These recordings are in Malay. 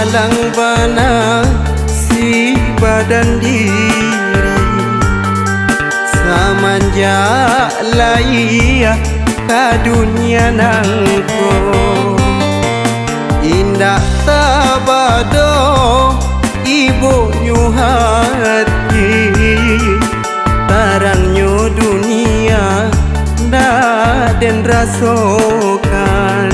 halang bana si badan diri samanja laia ka dunia nangko indah tabado ibu nyuhati tarangnya dunia dan rasokan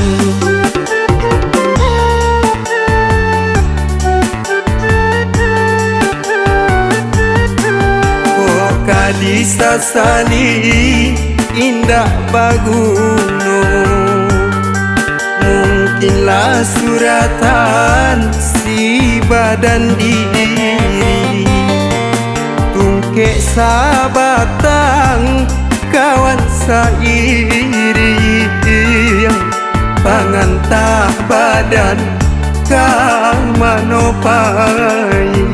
oh kadisasali indah baguno mungkinlah suratan si badan diri tungke sabatang kawan sairi pangantah badan kang manopai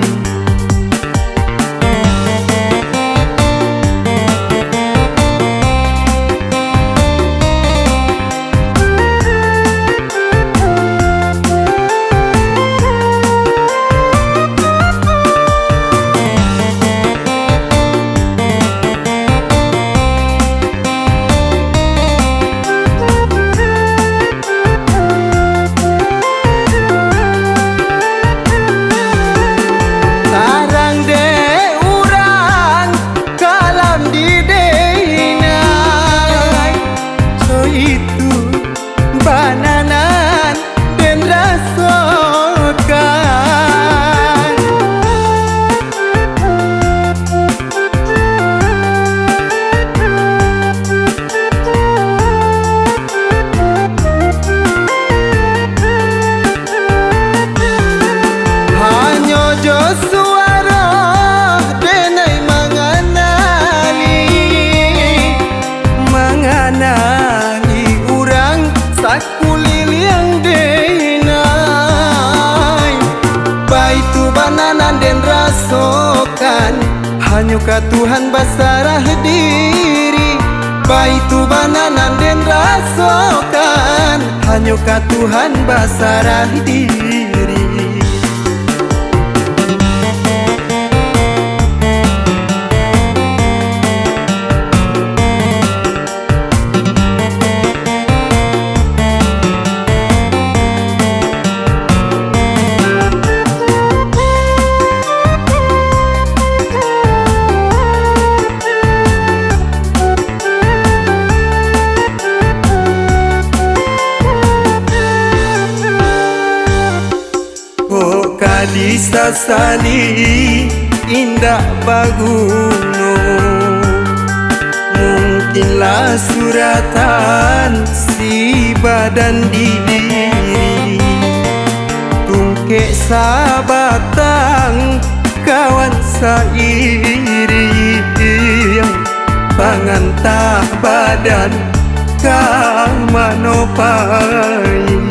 hanya ka Tuhan basarah diri baitu bananan den rasokan hanya ka Tuhan basarah diri kadisasali indah baguno mungkinlah suratan si badan diri tungke sabatang kawan sairi pangantah badan kang manopai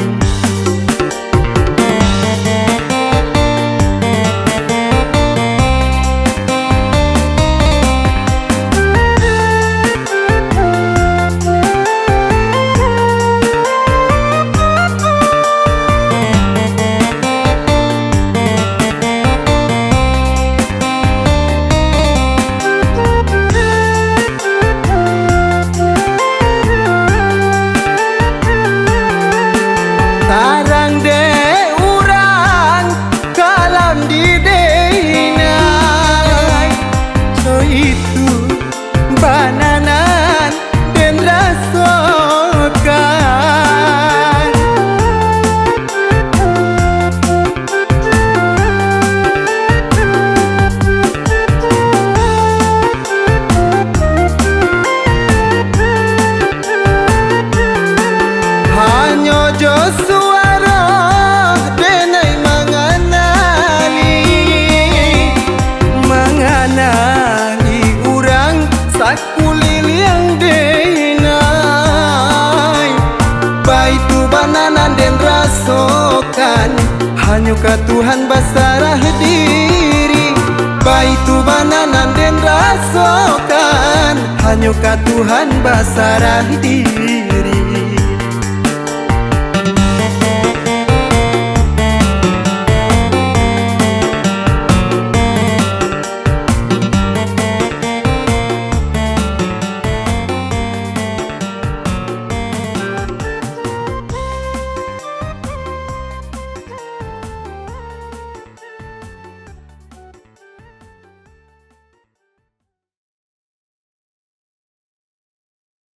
hanya ka Tuhan basarah diri baitu bananan den rasokan hanya ka Tuhan basarah diri